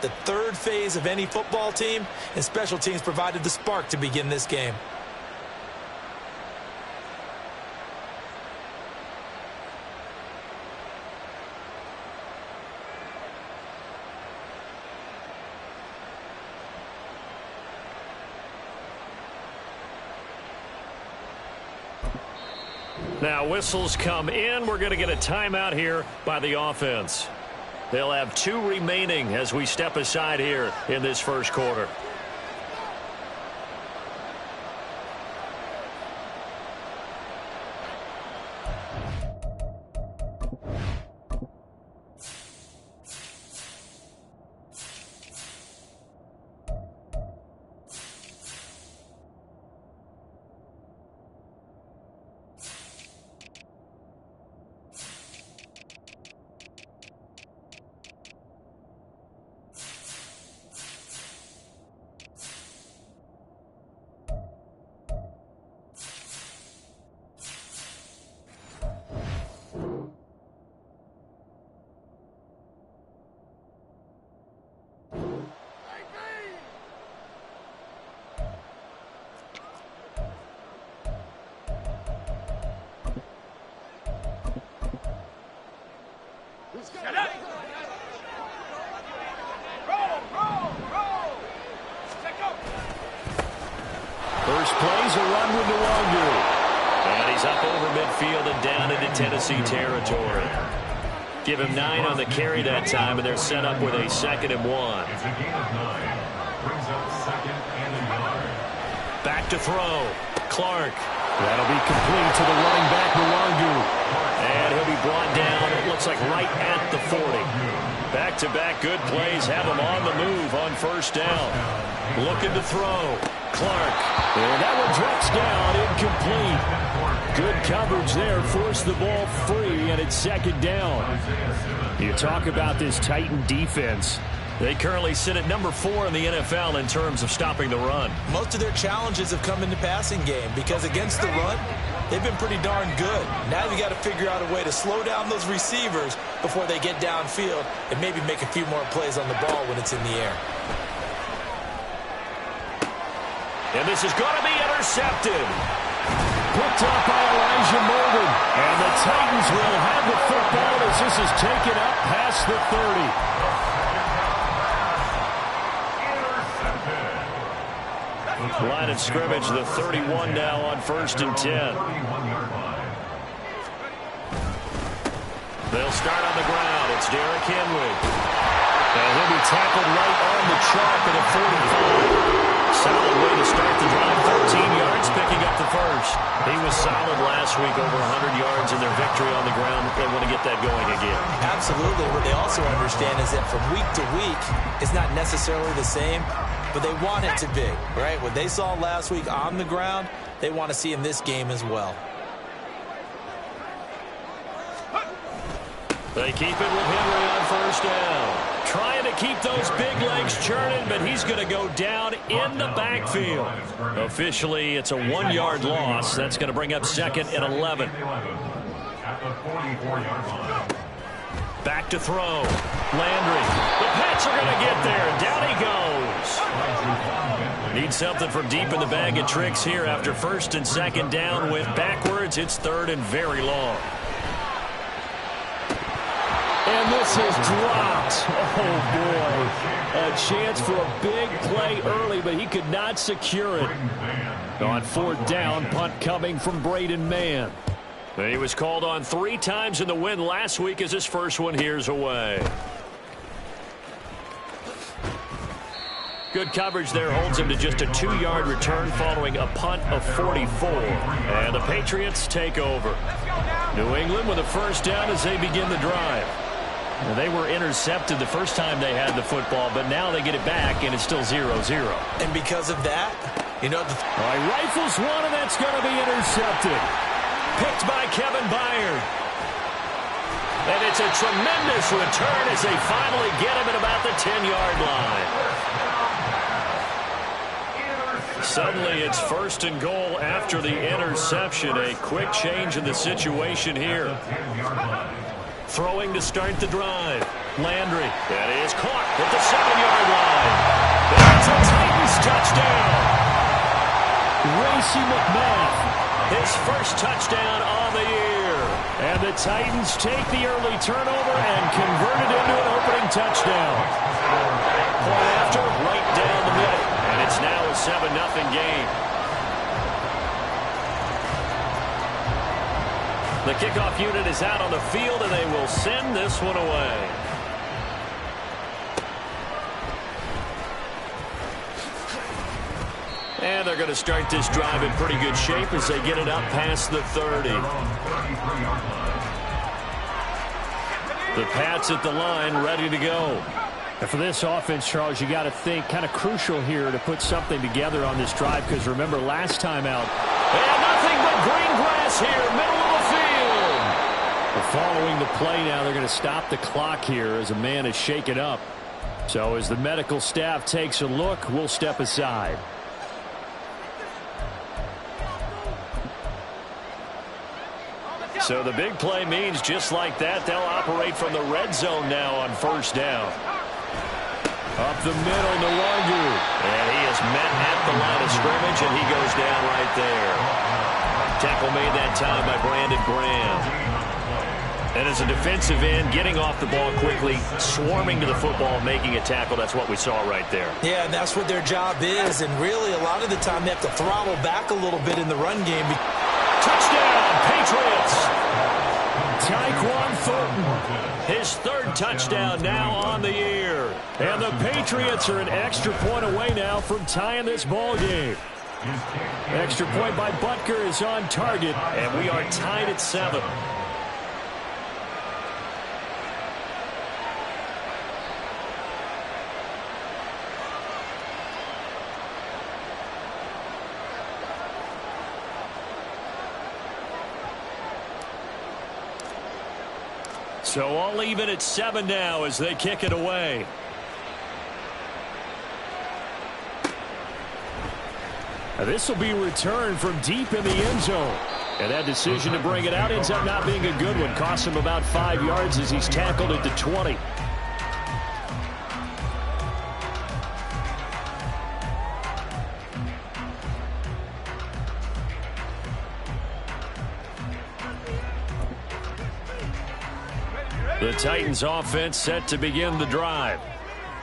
the third phase of any football team, and special teams provided the spark to begin this game. Now whistles come in. We're going to get a timeout here by the offense. They'll have 2 remaining as we step aside here in this first quarter. First play's a run with Nwangwu. And he's up over midfield and down into Tennessee territory. Give him 9 on the carry that time, and they're set up with a 2nd and 1. It's a gain of 9. Brings up 2nd and a yard. Back to throw. Clark. That'll be complete to the running back, Nwangwu. And he'll be brought down, it looks like right at the 40. Back-to-back good plays have him on the move on first down. Looking to throw. Clark. And that one drops down, incomplete. Good coverage there, forced the ball free, and it's 2nd down. You talk about this Titan defense. They currently sit at number 4 in the NFL in terms of stopping the run. Most of their challenges have come in the passing game because against the run, they've been pretty darn good. Now you got to figure out a way to slow down those receivers before they get downfield and maybe make a few more plays on the ball when it's in the air. And this is going to be intercepted. Picked up by Elijah Morgan. And the Titans will have the football as this is taken up past the 30. Line of scrimmage, the 31 now on 1st and 10. They'll start on the ground. It's Derrick Henry. And he'll be tackled right on the chalk at a 45. Solid way to start the drive. 13 yards, picking up the first. He was solid last week, over 100 yards in their victory on the ground. They want to get that going again. Absolutely. What they also understand is that from week to week, it's not necessarily the same, but they want it to be, right? What they saw last week on the ground, they want to see in this game as well. They keep it with Henry on first down. Trying to keep those big legs churning, but he's going to go down in the backfield. Officially, it's a 1-yard loss. That's going to bring up 2nd and 11. Back to throw. Landry. The Pats are going to get there, and down he goes. Need something from deep in the bag of tricks here after 1st and 2nd down. Went backwards. It's 3rd and very long. And this is dropped. Oh, boy. A chance for a big play early, but he could not secure it. On 4th down, punt coming from Braden Mann. He was called on 3 times in the win last week as his first one here's away. Good coverage there holds him to just a 2-yard return following a punt of 44. And the Patriots take over. New England with a first down as they begin the drive. Well, they were intercepted the first time they had the football, but now they get it back, and it's still 0-0. And because of that, you know... Rifles one, and that's going to be intercepted. Picked by Kevin Byard. And it's a tremendous return as they finally get him at about the 10-yard line. Suddenly, it's 1st and goal after the interception. A quick change in the situation here. Throwing to start the drive. Landry. That is caught at the 7-yard line. That's a Titans touchdown. Racey McMath, His first touchdown on the year. and the Titans take the early turnover and convert it into an opening touchdown. Point after, right down the middle. And it's now a 7-0 game. The kickoff unit is out on the field, and they will send this one away. And they're going to start this drive in pretty good shape as they get it up past the 30. The Pats at the line, ready to go. And for this offense, Charles, you got to think kind of crucial here to put something together on this drive, because remember last time out. And nothing but green grass here, middle of the field. Following the play now, they're going to stop the clock here as a man is shaken up. So as the medical staff takes a look, we'll step aside. So the big play means just like that, they'll operate from the red zone now on first down. Up the middle, Nwangu. And he is met at the line of scrimmage, and he goes down right there. Tackle made that time by Brandon Graham. And as a defensive end, getting off the ball quickly, swarming to the football, making a tackle, that's what we saw right there. Yeah, and that's what their job is. And really, a lot of the time, they have to throttle back a little bit in the run game. Touchdown, Patriots! Tyquan Thornton. His third touchdown now on the year. And the Patriots are an extra point away now from tying this ball game. Extra point by Butker is on target. And we are tied at 7. So all even at 7 now as they kick it away. This will be returned from deep in the end zone. And that decision to bring it out ends up not being a good one. Costs him about 5 yards as he's tackled at the 20. The Titans offense set to begin the drive.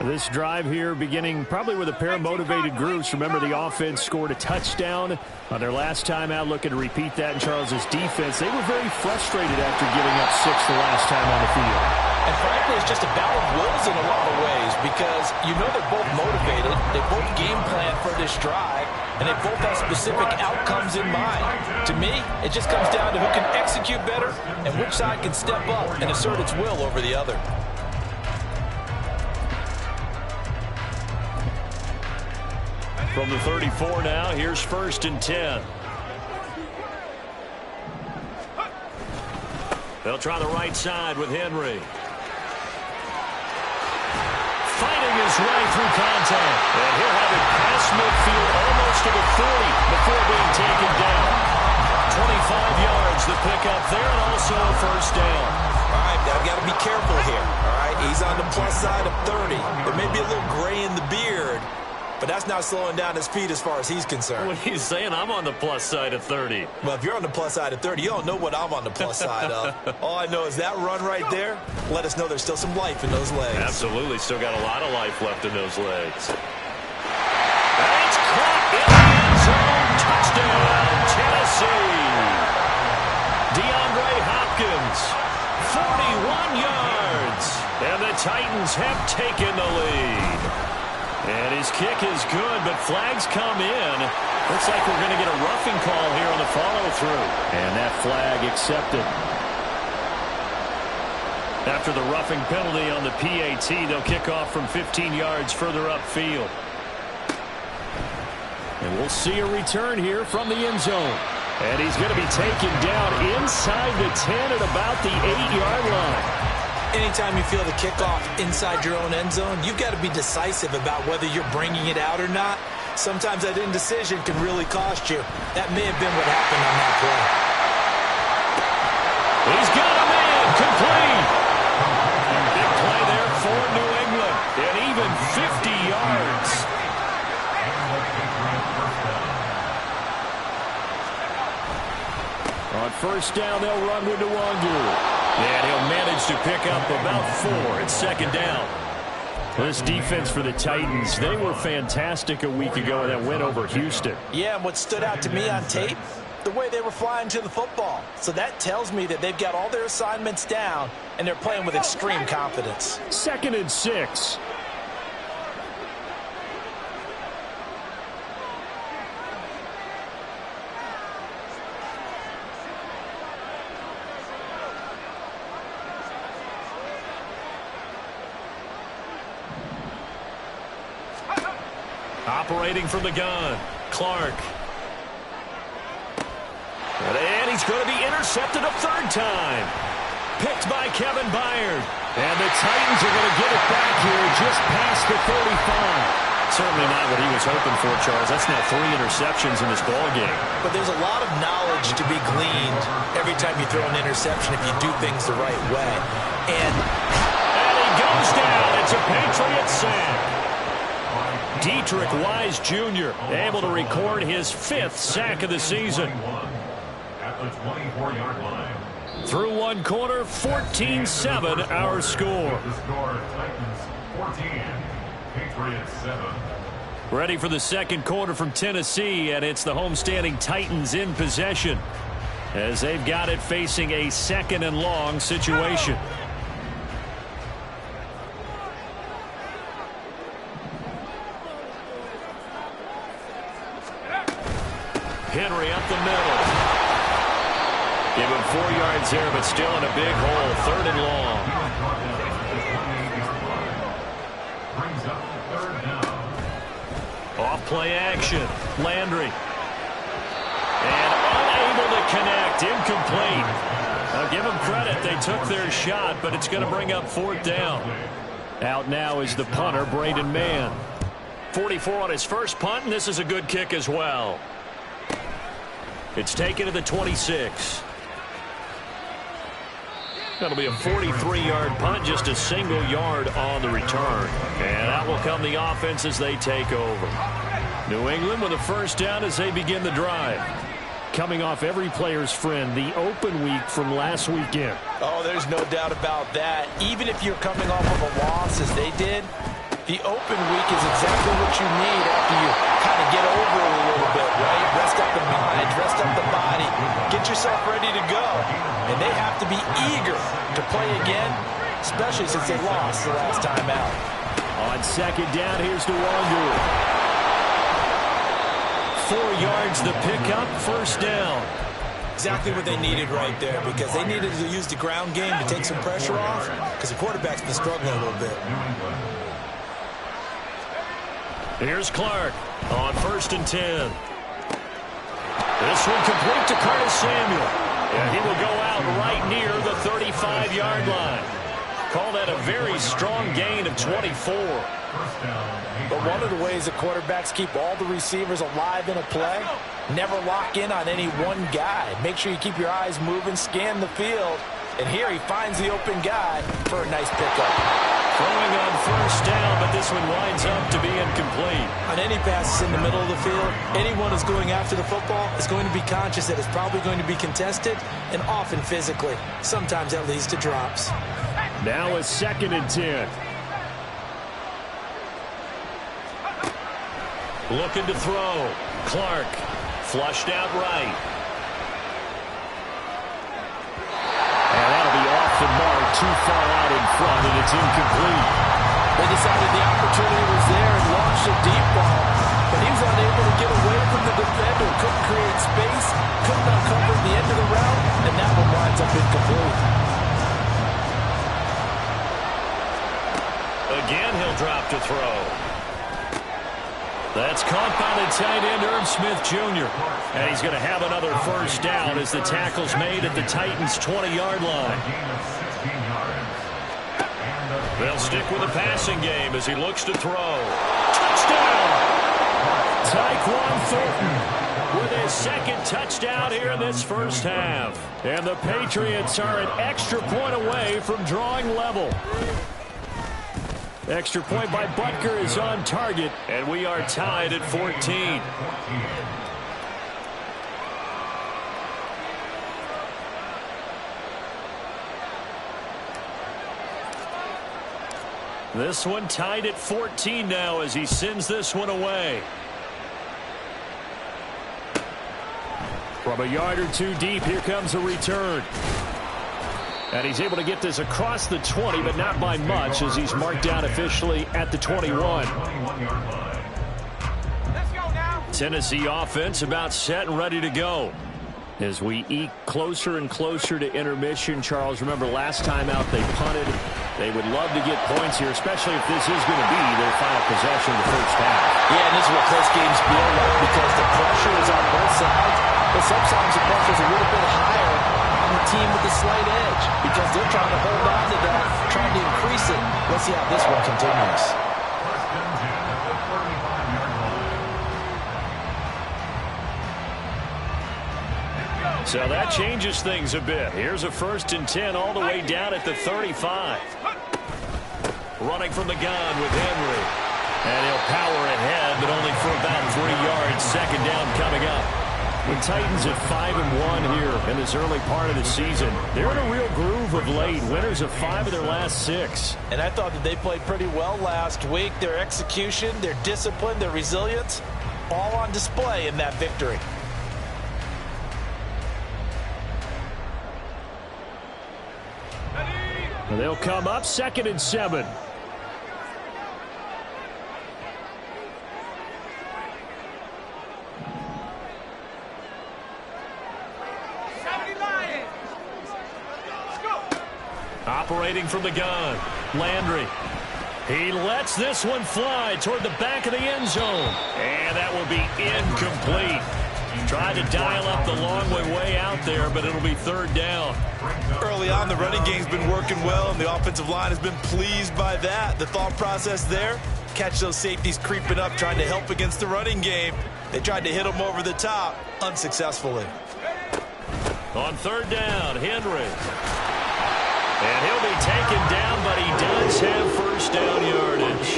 This drive here beginning probably with a pair of motivated groups. Remember, the offense scored a touchdown on their last time out, looking to repeat that in Charles's defense. They were very frustrated after giving up 6 the last time on the field. And frankly, it's just a battle of wills in a lot of ways, because you know they're both motivated, they both game plan for this drive, and they both have specific outcomes in mind. To me, it just comes down to who can execute better and which side can step up and assert its will over the other. From the 34 now, here's 1st and 10. They'll try the right side with Henry. Fighting his way through contact. And he'll have it past midfield almost to the 40 before being taken down. 25 yards the pickup there, and also a first down. All right, I've got to be careful here. All right, he's on the plus side of 30. There may be a little gray in the beard, but that's not slowing down his speed as far as he's concerned. What are you saying? I'm on the plus side of 30. Well, if you're on the plus side of 30, you don't know what I'm on the plus side of. All I know is that run right there, let us know there's still some life in those legs. Absolutely. Still got a lot of life left in those legs. And it's caught in the end zone. Touchdown, Tennessee. DeAndre Hopkins, 41 yards. And the Titans have taken the lead. And his kick is good, but flags come in. Looks like we're going to get a roughing call here on the follow-through. And that flag accepted. After the roughing penalty on the PAT, they'll kick off from 15 yards further upfield. And we'll see a return here from the end zone. And he's going to be taken down inside the 10 at about the 8-yard line. Anytime you feel the kickoff inside your own end zone, you've got to be decisive about whether you're bringing it out or not. Sometimes that indecision can really cost you. That may have been what happened on that play. He's got a man complete. Big play there first down, they'll run with Nwangu. And he'll manage to pick up about 4. It's second down. This defense for the Titans, they were fantastic a week ago in that win over Houston. Yeah, and what stood out to me on tape, the way they were flying to the football. So that tells me that they've got all their assignments down, and they're playing with extreme confidence. 2nd and 6. Operating from the gun, Clark. And he's going to be intercepted a 3rd time. Picked by Kevin Byard. And the Titans are going to get it back here just past the 35. Certainly not what he was hoping for, Charles. That's now 3 interceptions in this ballgame. But there's a lot of knowledge to be gleaned every time you throw an interception if you do things the right way. And he goes down. It's a Patriot sack. Dietrich Wise Jr. able to record his 5th sack of the season. At the 24-yard line. Through one quarter, 14-7 our score. The score, Titans 14, Patriots 7. Ready for the second quarter from Tennessee, and it's the homestanding Titans in possession as they've got it facing a 2nd and long situation. Henry up the middle. Give him 4 yards there, but still in a big hole. 3rd and long. Brings up 3rd down. Off play action. Landry. And unable to connect. Incomplete. I'll give them credit. They took their shot, but it's going to bring up 4th down. Out now is the punter, Braden Mann. 44 on his first punt, and this is a good kick as well. It's taken to the 26. That'll be a 43-yard punt, just a single yard on the return. And out will come the offense as they take over. New England with a first down as they begin the drive. Coming off every player's friend, the open week from last weekend. oh, there's no doubt about that. Even if you're coming off of a loss as they did, the open week is exactly what you need after you kind of get over it a little bit, right? Rest up the mind, rest up the body, get yourself ready to go. And they have to be eager to play again, especially since they lost the last time out. On second down, here's Nwangu. 4 yards the pickup, first down. Exactly what they needed right there, because they needed to use the ground game to take some pressure off, because the quarterback's been struggling a little bit. Here's Clark on 1st and 10. This one complete to Curtis Samuel. And he will go out right near the 35-yard line. Call that a very strong gain of 24. But one of the ways that quarterbacks keep all the receivers alive in a play, never lock in on any one guy. Make sure you keep your eyes moving, scan the field. And here he finds the open guy for a nice pickup. Throwing on first down, but this one winds up to be incomplete. On any passes in the middle of the field, anyone who's going after the football is going to be conscious that it's probably going to be contested, and often physically. Sometimes that leads to drops. Now a 2nd and 10. Looking to throw. Clark flushed out right. And that'll be off the mark, too far out in front, and it's incomplete. They decided the opportunity was there and launched a deep ball, but he was unable to get away from the defender, couldn't create space, couldn't uncover the end of the route, and that one winds up incomplete. Again, he'll drop to throw. That's caught by the tight end, Irv Smith Jr. And he's going to have another first down as the tackle's made at the Titans' 20-yard line. They'll stick with the passing game as he looks to throw. Touchdown! Tyquan Thornton with his 2nd touchdown here in this first half. And the Patriots are an extra point away from drawing level. Extra point by Butker is on target, and we are tied at 14. This one tied at 14 now as he sends this one away. From a yard or two deep, here comes a return. And he's able to get this across the 20, but not by much, as he's marked down officially at the 21. Tennessee offense about set and ready to go. As we eke closer and closer to intermission, Charles, remember last time out they punted. They would love to get points here, especially if this is going to be their final possession of the first half. Yeah, and this is what close games feel like because the pressure is on both sides, but sometimes the pressure is a little bit higher on the team with the slight edge because they're trying to hold on to that, trying to increase it. Let's see how this one continues. So that changes things a bit. Here's a 1st and 10 all the way down at the 35. Running from the gun with Henry. And he'll power ahead, but only for about 3 yards. 2nd down coming up. The Titans at 5-1 here in this early part of the season. They're in a real groove of late. Winners of 5 of their last 6. And I thought that they played pretty well last week. Their execution, their discipline, their resilience, all on display in that victory. They'll come up 2nd and 7. Operating from the gun, Landry. He lets this one fly toward the back of the end zone. And that will be incomplete. Tried to dial up the long way out there, but it'll be 3rd down. Early on, the running game's been working well, and the offensive line has been pleased by that. The thought process there, catch those safeties creeping up, trying to help against the running game. They tried to hit them over the top, unsuccessfully. On 3rd down, Henry. And he'll be taken down, but he does have 1st down yardage.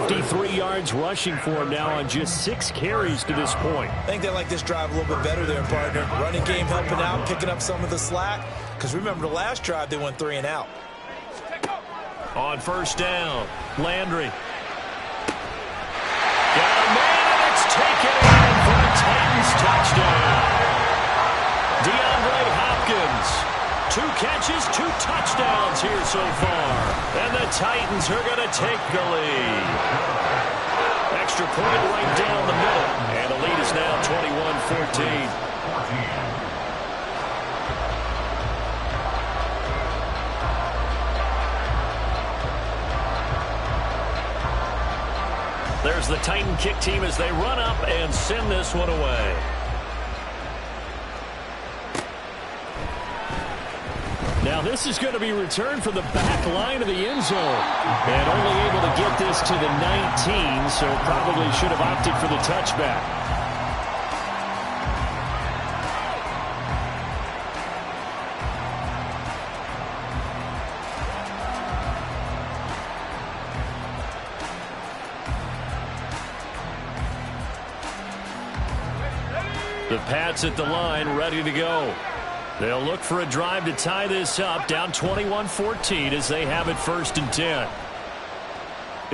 53 yards rushing for him now on just 6 carries to this point. I think they like this drive a little bit better there, partner. Running game helping out, picking up some of the slack. Because remember, the last drive, they went 3 and out. On 1st down, Landry. Got a man, and it's taken in for a Titans touchdown. DeAndre Hopkins. 2 catches, 2 touchdowns here so far. And the Titans are going to take the lead. Extra point right down the middle. And the lead is now 21-14. There's the Titan kick team as they run up and send this one away. Now this is going to be returned from the back line of the end zone. And only able to get this to the 19, so probably should have opted for the touchback. The Pats at the line, ready to go. They'll look for a drive to tie this up, down 21-14 as they have it 1st and 10.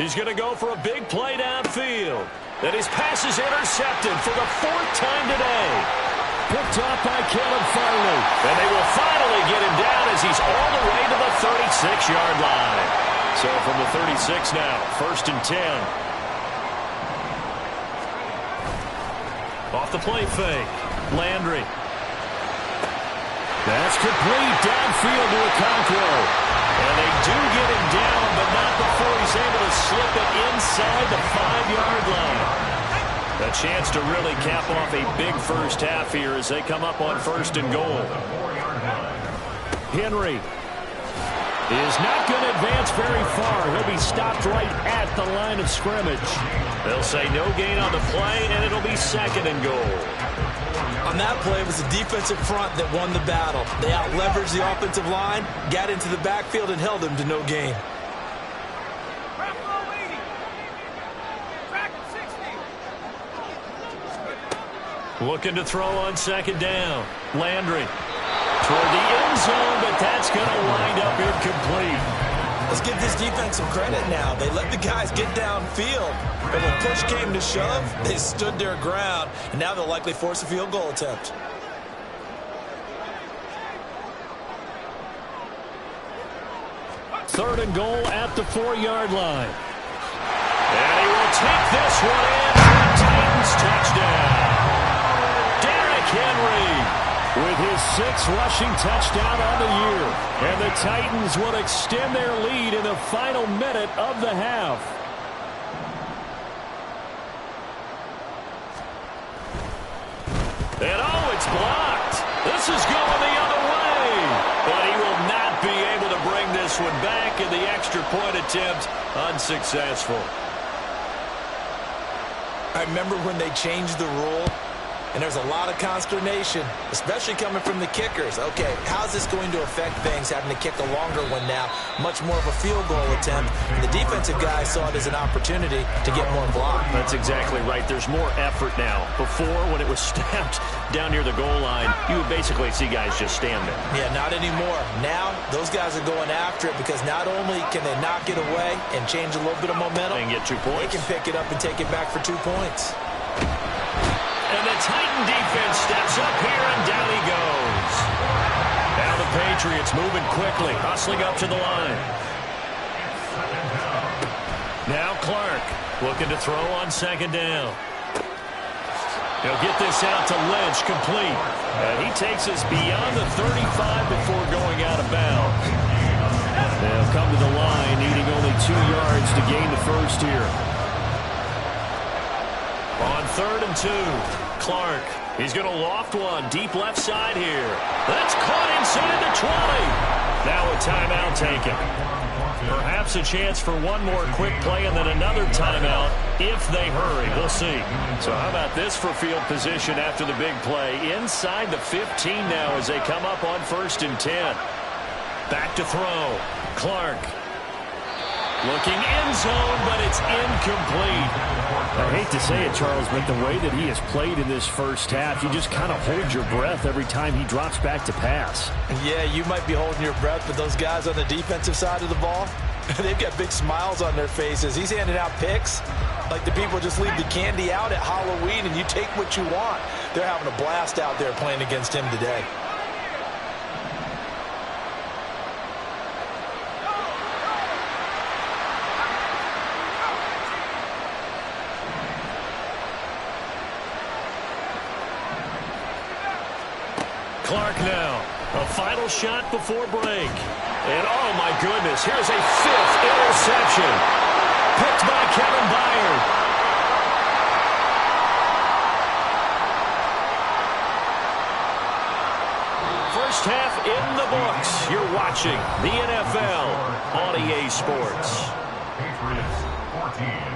He's going to go for a big play downfield. And his pass is intercepted for the 4th time today. Picked off by Caleb Farley. And they will finally get him down as he's all the way to the 36-yard line. So from the 36 now, 1st and 10. Off the play fake, Landry. That's complete downfield to Okonkwo. And they do get him down, but not before he's able to slip it inside the 5-yard line. A chance to really cap off a big first half here as they come up on 1st and goal. Henry is not going to advance very far. He'll be stopped right at the line of scrimmage. They'll say no gain on the play, and it'll be 2nd and goal. On that play, it was the defensive front that won the battle. They out-leveraged the offensive line, got into the backfield, and held them to no gain. Looking to throw on 2nd down. Landry toward the end zone, but that's going to wind up incomplete. Let's give this defense some credit now. They let the guys get downfield, but when push came to shove, they stood their ground, and now they'll likely force a field goal attempt. Third and goal at the 4-yard line. And he will take this one in for a Titans touchdown. Derrick Henry with his 6th rushing touchdown on the year. And the Titans will extend their lead in the final minute of the half. And oh, it's blocked. This is going the other way. But he will not be able to bring this one back, in the extra point attempt unsuccessful. I remember when they changed the rule, and there's a lot of consternation, especially coming from the kickers. Okay, how's this going to affect things, having to kick a longer one now? Much more of a field goal attempt. And the defensive guys saw it as an opportunity to get more block. That's exactly right. There's more effort now. Before, when it was snapped down near the goal line, you would basically see guys just stand there. Yeah, not anymore. Now, those guys are going after it, because not only can they knock it away and change a little bit of momentum, and get 2 points. they can pick it up and take it back for 2 points. And the Titan defense steps up here, and down he goes. Now the Patriots moving quickly, hustling up to the line. Now Clark looking to throw on 2nd down. He'll get this out to Lynch, complete. And he takes us beyond the 35 before going out of bounds. They'll come to the line, needing only 2 yards to gain the first here. On 3rd and 2, Clark. He's going to loft one deep left side here. That's caught inside the 20. Now a timeout taken. Perhaps a chance for one more quick play and then another timeout if they hurry. We'll see. So how about this for field position after the big play? Inside the 15 now as they come up on 1st and 10. Back to throw. Clark. Looking end zone, but it's incomplete. I hate to say it, Charles, but the way that he has played in this first half, you just kind of hold your breath every time he drops back to pass. Yeah, you might be holding your breath, but those guys on the defensive side of the ball, they've got big smiles on their faces. He's handing out picks like the people just leave the candy out at Halloween and you take what you want. They're having a blast out there playing against him today. Clark now, a final shot before break. And oh my goodness, here's a 5th interception. Picked by Kevin Byard. First half in the books. You're watching the NFL on EA Sports. Patriots 14.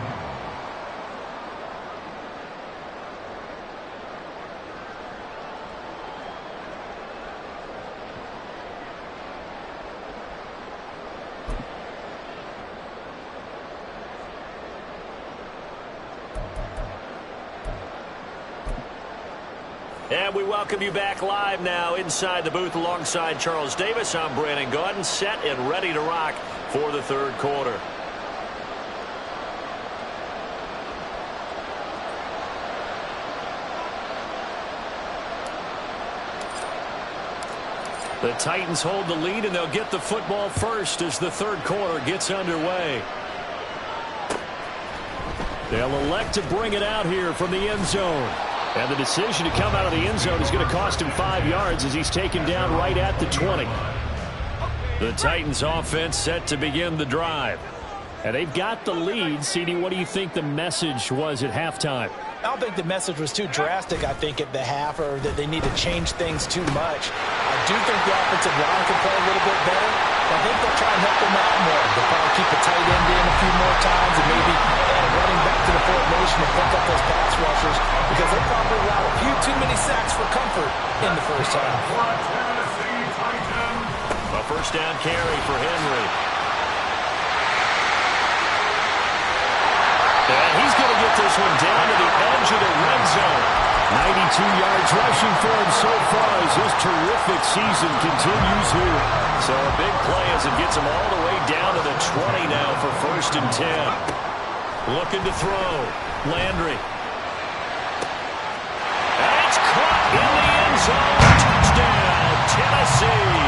And we welcome you back live now inside the booth alongside Charles Davis. I'm Brandon Gaudin, set and ready to rock for the 3rd quarter. The Titans hold the lead, and they'll get the football first as the 3rd quarter gets underway. They'll elect to bring it out here from the end zone. And the decision to come out of the end zone is going to cost him 5 yards as he's taken down right at the 20. The Titans offense set to begin the drive. And they've got the lead. CD, what do you think the message was at halftime? I don't think the message was too drastic, I think, at the half, or that they need to change things too much. I do think the offensive line can play a little bit better. I think they'll try and help them out more. They'll probably keep a tight end in a few more times and maybe add a running back to the formation and pick up those pass rushers, because they probably allow a few too many sacks for comfort in the first half. A first down carry for Henry. And he's going to get this one down to the edge of the red zone. 92 yards rushing for him so far as this terrific season continues here. So a big play as it gets him all the way down to the 20 now for 1st and 10. Looking to throw. Landry. That's caught in the end zone. Touchdown, Tennessee.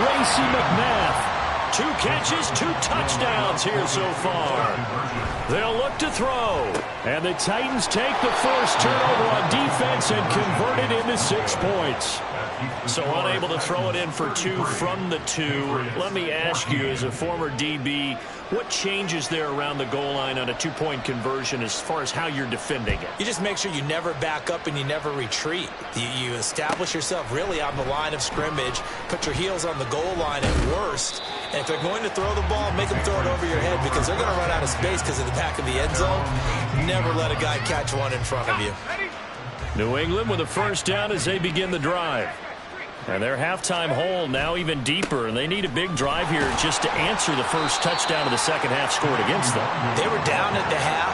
Racey McMath. 2 catches, 2 touchdowns here so far. They'll look to throw. And the Titans take the forced turnover on defense and convert it into 6 points. So unable to throw it in for 2 from the 2. Let me ask you, as a former DB, what changes there around the goal line on a 2-point conversion as far as how you're defending it? You just make sure you never back up and you never retreat. You establish yourself really on the line of scrimmage, put your heels on the goal line at worst, and if they're going to throw the ball, make them throw it over your head because they're going to run out of space because of the back of the end zone. Never let a guy catch one in front of you. New England with a 1st down as they begin the drive. And their halftime hole now even deeper, and they need a big drive here just to answer the first touchdown of the second half scored against them. They were down at the half.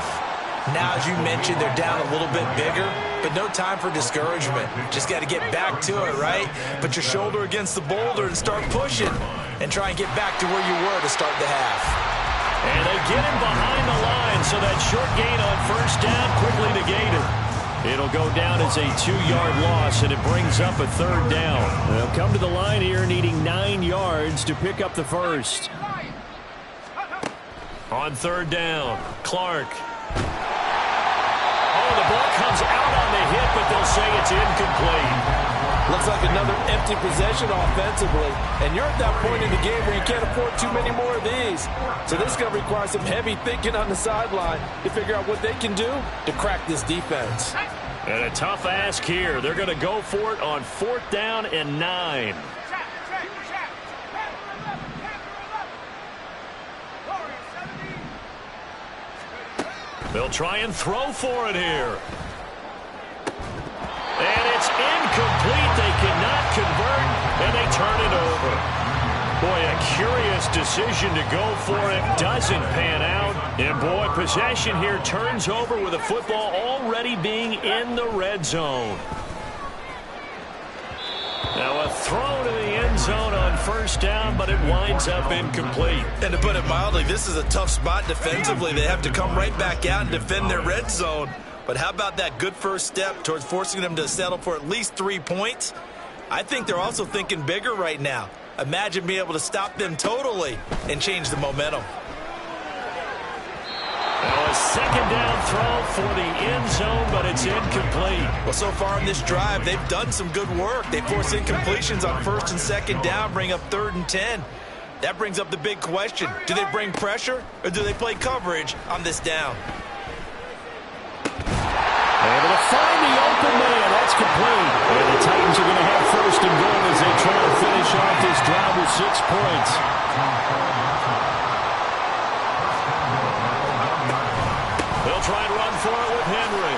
Now, as you mentioned, they're down a little bit bigger, but no time for discouragement. Just got to get back to it, right? Put your shoulder against the boulder and start pushing and try and get back to where you were to start the half. And they get him behind the line, so that short gain on 1st down quickly negated. It'll go down as a 2-yard loss, and it brings up a 3rd down. They'll come to the line here needing 9 yards to pick up the first. On 3rd down, Clark. Oh, the ball comes out on the hit, but they'll say it's incomplete. Looks like another empty possession offensively. And you're at that point in the game where you can't afford too many more of these. So this is going to require some heavy thinking on the sideline to figure out what they can do to crack this defense. And a tough ask here. They're going to go for it on 4th down and 9. They'll try and throw for it here. And it's incomplete. They cannot convert, and they turn it over. Boy, a curious decision to go for it. Doesn't pan out. And, boy, possession here turns over with the football already being in the red zone. Now a throw to the end zone on 1st down, but it winds up incomplete. And to put it mildly, this is a tough spot defensively. They have to come right back out and defend their red zone. But how about that good first step towards forcing them to settle for at least 3 points? I think they're also thinking bigger right now. Imagine being able to stop them totally and change the momentum. Now a 2nd down throw for the end zone, but it's incomplete. Well, so far in this drive, they've done some good work. They force incompletions on 1st and 2nd down, bring up 3rd and 10. That brings up the big question. Do they bring pressure or do they play coverage on this down? Able to find the open man. That's complete. And the Titans are going to have 1st and goal as they try to finish off this drive with 6 points. They'll try and run for it with Henry.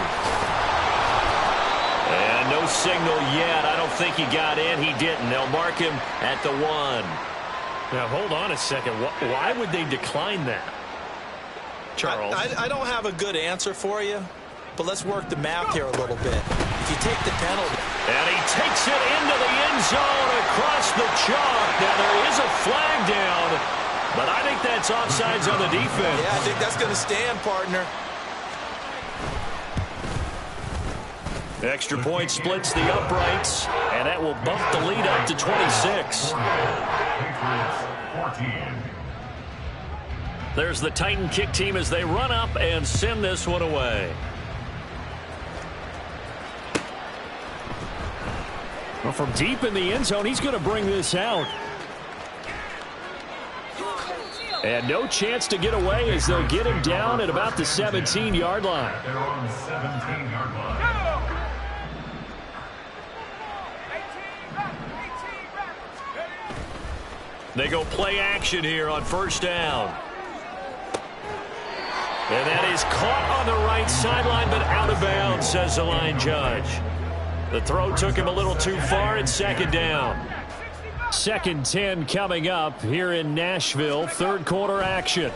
And no signal yet. I don't think he got in. He didn't. They'll mark him at the 1. Now, hold on a second. Why would they decline that? Charles? I don't have a good answer for you, but let's work the math here a little bit. If you take the penalty. And he takes it into the end zone across the chalk. Now, there is a flag down, but I think that's offsides on the defense. Yeah, I think that's going to stand, partner. Extra point splits the uprights, and that will bump the lead up to 26. There's the Titan kick team as they run up and send this one away. Well, from deep in the end zone, he's going to bring this out. And no chance to get away as they'll get him down at about the 17-yard line. They're on the 17-yard line. They go play action here on 1st down. And that is caught on the right sideline, but out of bounds, says the line judge. The throw took him a little too far. It's 2nd down. 2nd 10 coming up here in Nashville. 3rd quarter action.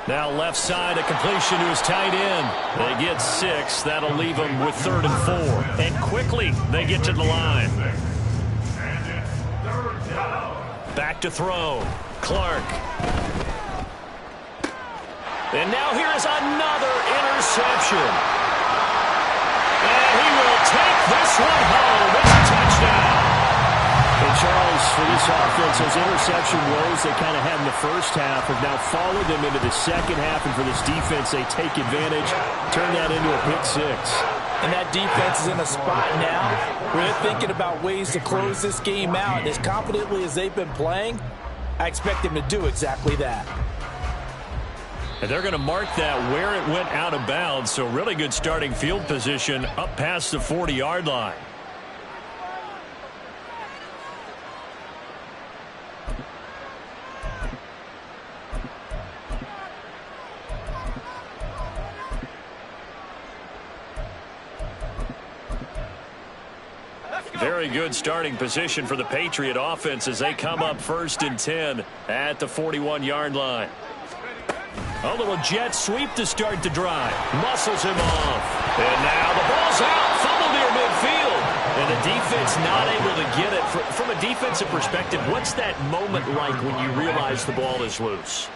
Now left side, a completion to his tight end. They get 6. That'll leave them with 3rd and 4. And quickly, they get to the line. Back to throw. Clark. And now here is another interception. And he will take this one home. It's a touchdown. And Charles, for this offense, those interception woes they kind of had in the first half have now followed them into the second half. And for this defense, they take advantage, turn that into a pick 6. And that defense is in a spot now where they're thinking about ways to close this game out. And as confidently as they've been playing, I expect them to do exactly that. And they're going to mark that where it went out of bounds. So really good starting field position up past the 40-yard line. Very good starting position for the Patriot offense as they come up 1st and 10 at the 41-yard line. A little jet sweep to start the drive. Muscles him off. And now the ball's out. Fumble near midfield. And the defense not able to get it. From a defensive perspective, what's that moment like when you realize the ball is loose?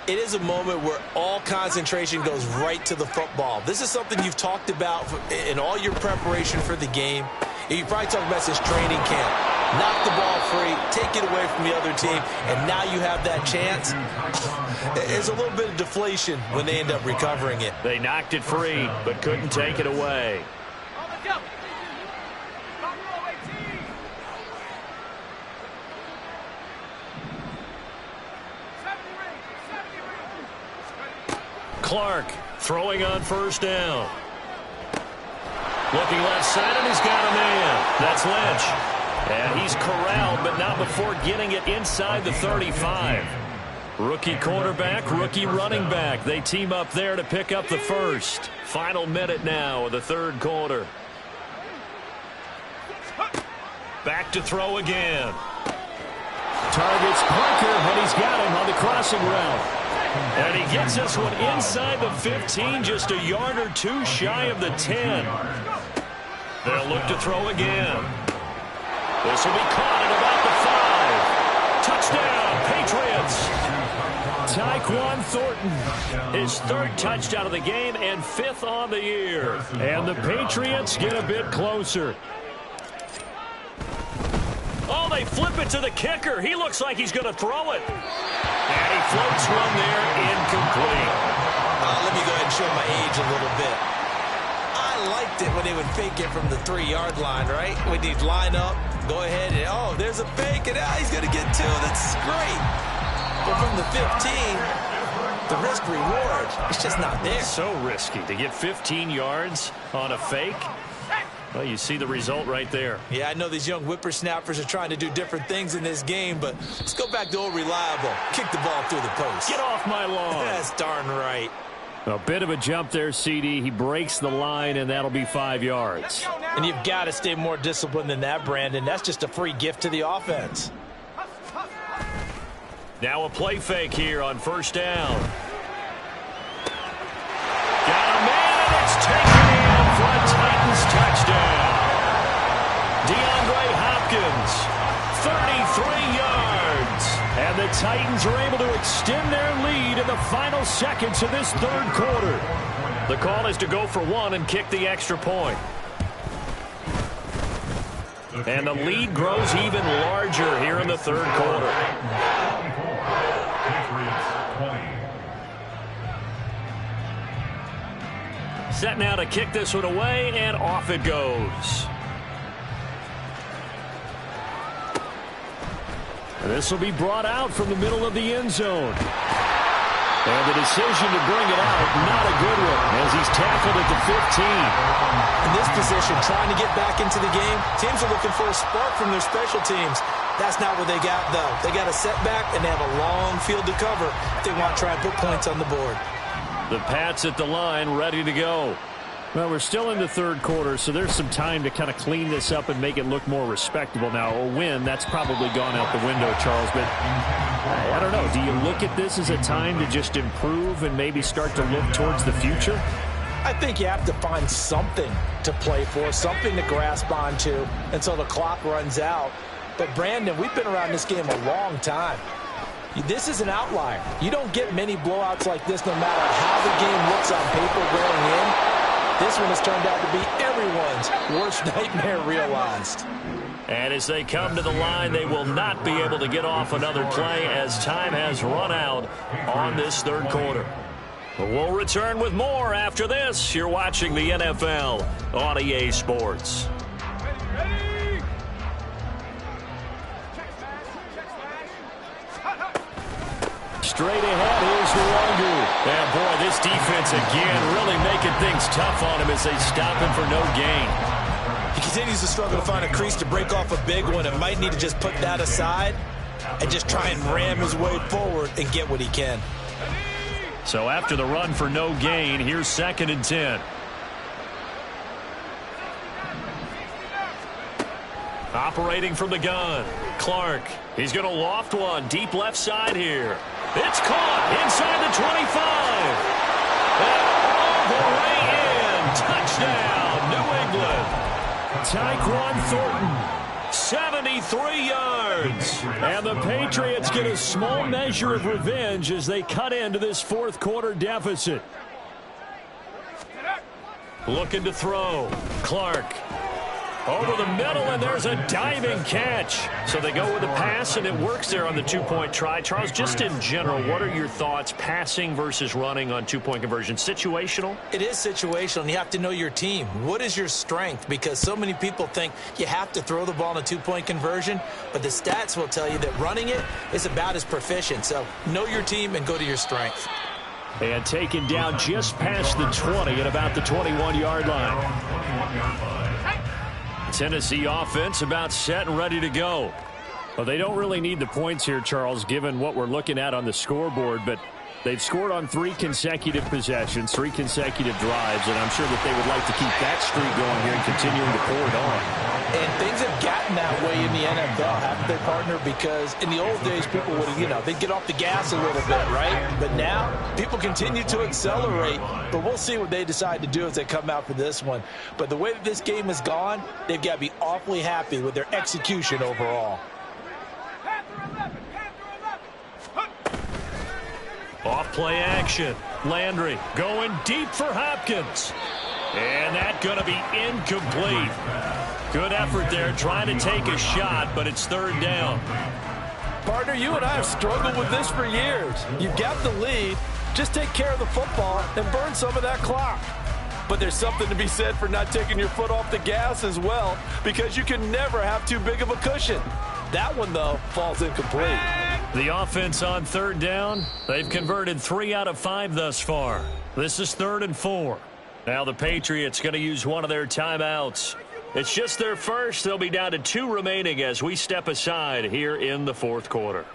It is a moment where all concentration goes right to the football. This is something you've talked about in all your preparation for the game. You probably talked about since training camp. Knock the ball free, take it away from the other team, and now you have that chance. There's a little bit of deflation when they end up recovering it. They knocked it free, but couldn't take it away. Clark throwing on 1st down. Looking left side, and he's got a man. That's Lynch. And he's corralled, but not before getting it inside the 35. Rookie quarterback, rookie running back. They team up there to pick up the 1st. Final minute now of the 3rd quarter. Back to throw again. Targets Parker, and he's got him on the crossing route. And he gets this one inside the 15, just a yard or 2 shy of the 10. They'll look to throw again. This will be caught at about the 5. Touchdown, Patriots. Tyquan Thornton, his 3rd touchdown of the game and 5th on the year. And the Patriots get a bit closer. Oh, they flip it to the kicker. He looks like he's going to throw it. And he floats one there, incomplete. Let me go ahead and show my age a little bit. I liked it when they would fake it from the 3-yard line, right? When you'd line up, go ahead, and oh, there's a fake, and he's going to get 2. That's great. But from the 15, the risk-reward, it's just not there. So risky to get 15 yards on a fake. Well, you see the result right there. Yeah, I know these young whippersnappers are trying to do different things in this game, but let's go back to old reliable. Kick the ball through the post. Get off my lawn. That's darn right. A bit of a jump there, CD. He breaks the line, and that'll be 5 yards. And you've got to stay more disciplined than that, Brandon. That's just a free gift to the offense. Now a play fake here on 1st down. Got a man, and it's taken in for a Titans touchdown. DeAndre Hopkins, 33 yards. And the Titans are able to extend their lead in the final seconds of this 3rd quarter. The call is to go for 1 and kick the extra point. And the lead grows even larger here in the 3rd quarter. Set now to kick this one away, and off it goes. And this will be brought out from the middle of the end zone. And the decision to bring it out, not a good one, as he's tackled at the 15. In this position, trying to get back into the game, teams are looking for a spark from their special teams. That's not what they got, though. They got a setback, and they have a long field to cover if they want to try and put points on the board. The Pats at the line, ready to go. Well, we're still in the third quarter, so there's some time to kind of clean this up and make it look more respectable. Now, a win, that's probably gone out the window, Charles, but I don't know. Do you look at this as a time to just improve and maybe start to look towards the future? I think you have to find something to play for, something to grasp onto until the clock runs out. But, Brandon, we've been around this game a long time. This is an outlier. You don't get many blowouts like this no matter how the game looks on paper going in. This one has turned out to be everyone's worst nightmare realized. And as they come to the line, they will not be able to get off another play as time has run out on this third quarter. We'll return with more after this. You're watching the NFL on EA Sports. Straight ahead, here's Luongo. And boy, this defense again really making things tough on him as they stop him for no gain. He continues to struggle to find a crease to break off a big one and might need to just put that aside and just try and ram his way forward and get what he can. So after the run for no gain, here's 2nd and 10. Operating from the gun, Clark. He's going to loft one deep left side here. It's caught inside the 25. And all the way in. Touchdown, New England. 73 yards. And the Patriots get a small measure of revenge as they cut into this fourth quarter deficit. Looking to throw. Clark. Over the middle, and there's a diving catch. So they go with a pass, and it works there on the two-point try. Charles, just in general, what are your thoughts passing versus running on two-point conversion? Situational? It is situational, and you have to know your team. What is your strength? Because so many people think you have to throw the ball in a two-point conversion, but the stats will tell you that running it is about as proficient. So know your team and go to your strength. And taken down just past the 20 at about the 21-yard line. Tennessee offense about set and ready to go. Well, they don't really need the points here, Charles, given what we're looking at on the scoreboard, but they've scored on 3 consecutive possessions, 3 consecutive drives, and I'm sure that they would like to keep that streak going here and continuing to pour it on. And things have gotten that way in the NFL, haven't they, partner? Because in the old days, people would, they'd get off the gas a little bit, right? But now, people continue to accelerate. But we'll see what they decide to do as they come out for this one. But the way that this game has gone, they've got to be awfully happy with their execution overall. Off play action. Landry going deep for Hopkins. And that's going to be incomplete. Good effort there, trying to take a shot, but it's 3rd down. Partner, you and I have struggled with this for years. You've got the lead. Just take care of the football and burn some of that clock. But there's something to be said for not taking your foot off the gas as well, because you can never have too big of a cushion. That one, though, falls incomplete. The offense on 3rd down, they've converted 3 out of 5 thus far. This is 3rd and 4. Now the Patriots going to use one of their timeouts. It's just their first. They'll be down to 2 remaining as we step aside here in the fourth quarter.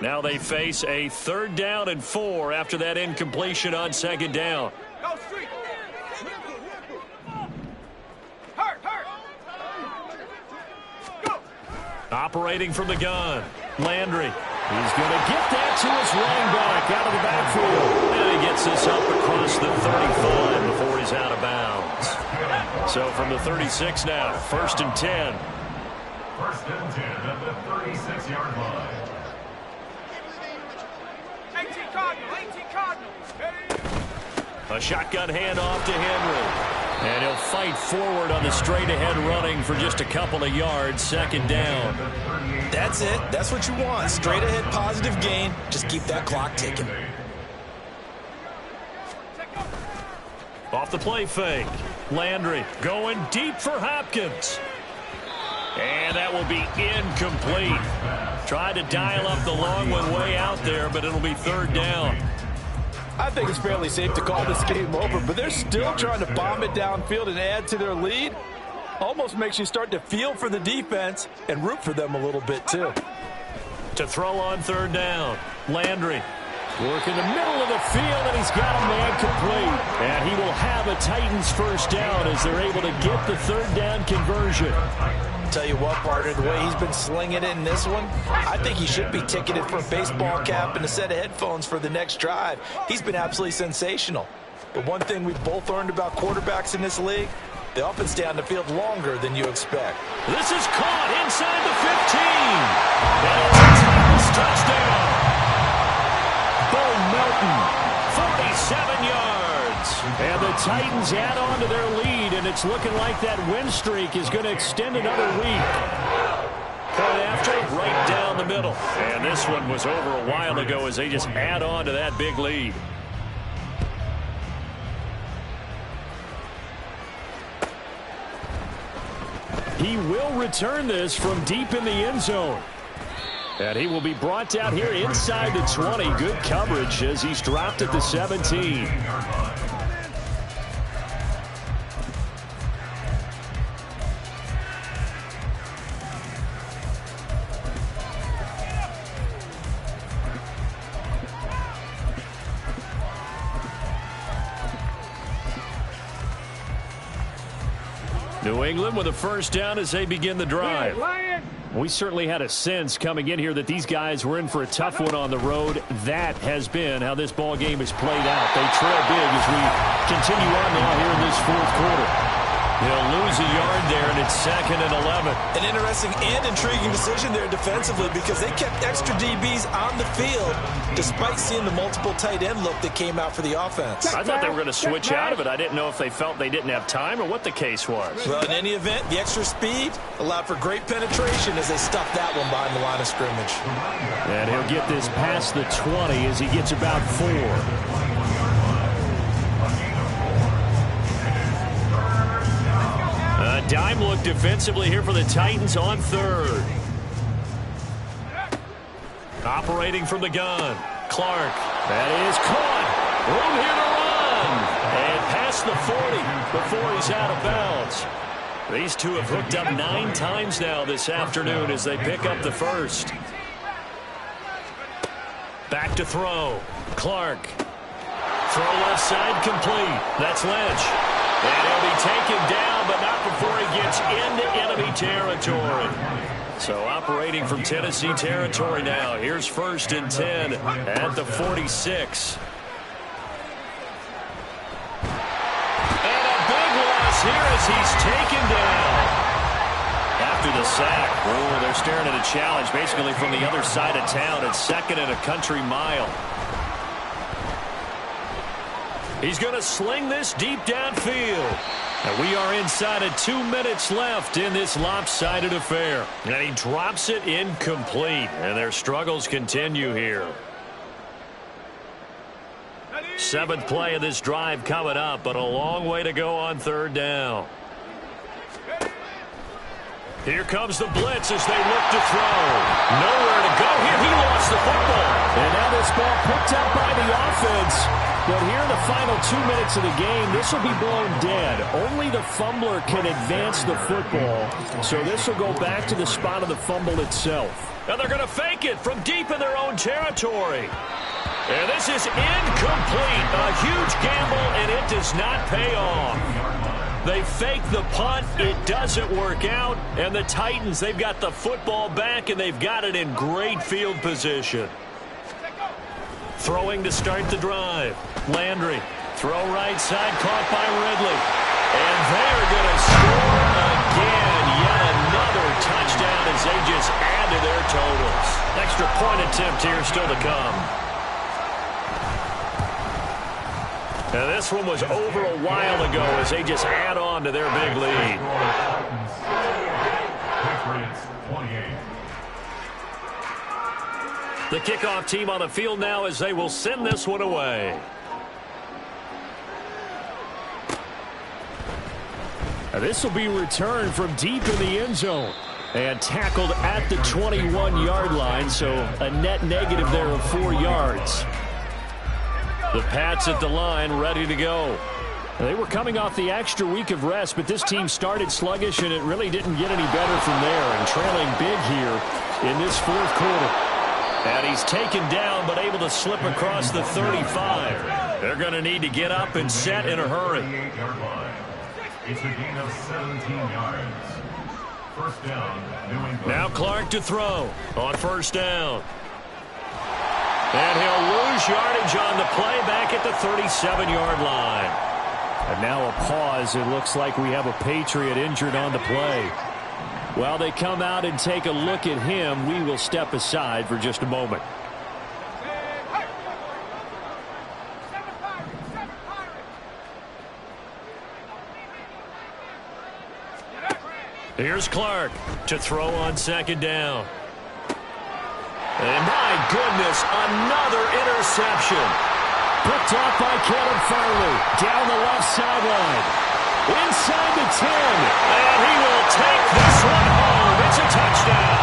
Now they face a 3rd down and 4 after that incompletion on 2nd down. Operating from the gun, Landry. He's going to get that to his running back out of the backfield. And he gets this up across the 35 before he's out of bounds. So from the 36 now, 1st and 10. 1st and 10 at the 36-yard line. 18 Cardinals. A shotgun handoff to Henry. And he'll fight forward on the straight-ahead running for just a couple of yards, 2nd down. That's it. That's what you want. Straight-ahead positive gain. Just keep that clock ticking. Off the play fake. Landry going deep for Hopkins. And that will be incomplete. Tried to dial up the long one way out there, but it'll be 3rd down. I think it's fairly safe to call this game over, but they're still trying to bomb it downfield and add to their lead. Almost makes you start to feel for the defense and root for them a little bit, too. To throw on 3rd down, Landry Working the middle of the field, and he's got a man complete. And he will have a Titans first down as they're able to get the third down conversion. Tell you what, partner, the way he's been slinging it in this one, I think he should be ticketed for a baseball cap and a set of headphones for the next drive. He's been absolutely sensational. But one thing we've both learned about quarterbacks in this league, they often stay on the field longer than you expect. This is caught inside the 15. That is a Titans touchdown. Bo Melton, 47 yards. And the Titans add on to their lead, and it's looking like that win streak is going to extend another week. Point after, right down the middle. And this one was over a while ago as they just add on to that big lead. He will return this from deep in the end zone. And he will be brought down here inside the 20. Good coverage as he's dropped at the 17. New England with a first down as they begin the drive. We certainly had a sense coming in here that these guys were in for a tough one on the road. That has been how this ball game has played out. They trail big as we continue on now here in this fourth quarter. They'll lose a yard there, and it's 2nd and 11. An interesting and intriguing decision there defensively because they kept extra DBs on the field despite seeing the multiple tight end look that came out for the offense. I thought they were going to switch out of it. I didn't know if they felt they didn't have time or what the case was. Well, in any event, the extra speed allowed for great penetration as they stuffed that one behind the line of scrimmage. And he'll get this past the 20 as he gets about 4. A dime look defensively here for the Titans on 3rd. Operating from the gun. Clark. That is caught. Room here to run. And past the 40 before he's out of bounds. These two have hooked up 9 times now this afternoon as they pick up the first. Back to throw. Clark. Throw left side complete. That's Lynch. And he'll be taken down, but not before he gets into enemy territory. So operating from Tennessee territory now. Here's 1st and 10 at the 46. And a big loss here as he's taken down. After the sack, they're staring at a challenge basically from the other side of town. It's 2nd and a country mile. He's going to sling this deep downfield. And we are inside of 2 minutes left in this lopsided affair. And he drops it incomplete. And their struggles continue here. 7th play of this drive coming up, but a long way to go on 3rd down. Here comes the blitz as they look to throw. Nowhere to go here. He lost the football. And now this ball picked up by the offense. But here in the final 2 minutes of the game, this will be blown dead. Only the fumbler can advance the football. So this will go back to the spot of the fumble itself. And they're going to fake it from deep in their own territory. And this is incomplete. A huge gamble, and it does not pay off. They fake the punt. It doesn't work out. And the Titans, they've got the football back, and they've got it in great field position. Throwing to start the drive. Landry. Throw right side, caught by Ridley. And they're going to score again. Yet another touchdown as they just add to their totals. Extra point attempt here still to come. Now this one was over a while ago as they just add on to their big lead. The kickoff team on the field now as they will send this one away. This will be returned from deep in the end zone and tackled at the 21-yard line, so a net negative there of 4 yards. The Pats at the line, ready to go. They were coming off the extra week of rest, but this team started sluggish, and it really didn't get any better from there, and trailing big here in this fourth quarter. And he's taken down, but able to slip across the 35. They're going to need to get up and set in a hurry. It's a gain of 17 yards. First down, New England. Now Clark to throw on first down. And he'll lose yardage on the play back at the 37-yard line. And now a pause. It looks like we have a Patriot injured on the play. While they come out and take a look at him, we will step aside for just a moment. Here's Clark to throw on second down. And my goodness, another interception. Picked off by Caleb Farley. Down the left sideline. Inside the 10. And he will take this one home. It's a touchdown.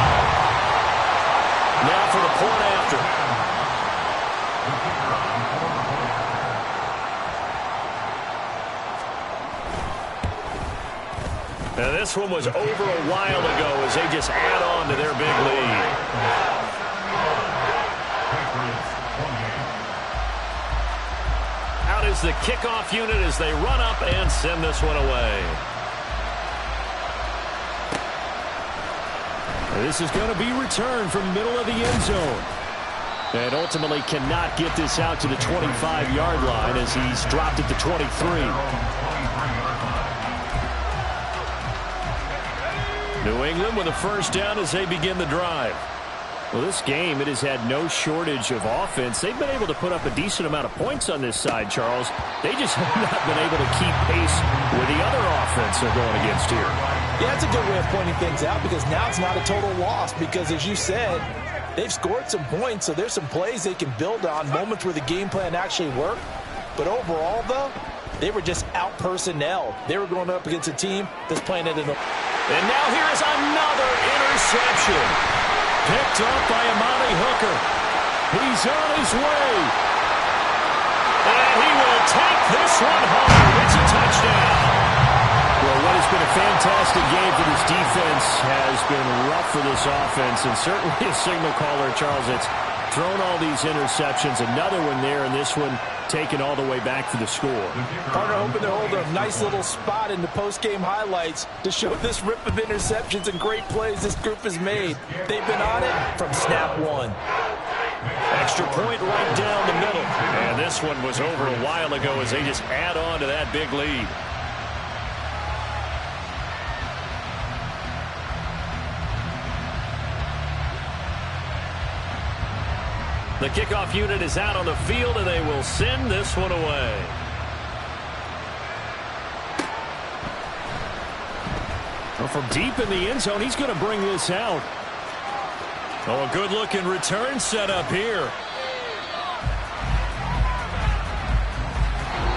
Now for the point after. Now this one was over a while ago as they just add on to their big lead. Out is the kickoff unit as they run up and send this one away. This is going to be returned from middle of the end zone. And ultimately cannot get this out to the 25-yard line as he's dropped at the 23. New England with a first down as they begin the drive. Well, this game, it has had no shortage of offense. They've been able to put up a decent amount of points on this side, Charles. They just have not been able to keep pace with the other offense they're going against here. Yeah, that's a good way of pointing things out because now it's not a total loss because, as you said, they've scored some points, so there's some plays they can build on, moments where the game plan actually worked. But overall, though, they were just out-personnel. They were going up against a team that's playing it in the... And now here is another interception. Picked up by Amani Hooker. He's on his way. And he will take this one home. It's a touchdown. Well, what has been a fantastic game for this defense has been rough for this offense, and certainly a signal caller, Charles, that's thrown all these interceptions. Another one there, and this one taken all the way back for the score. Partner hoping to hold a nice little spot in the post-game highlights to show this rip of interceptions and great plays this group has made. They've been on it from snap one. Extra point right down the middle. And this one was over a while ago as they just add on to that big lead. The kickoff unit is out on the field, and they will send this one away. Well, from deep in the end zone, he's going to bring this out. Oh, a good-looking return set up here.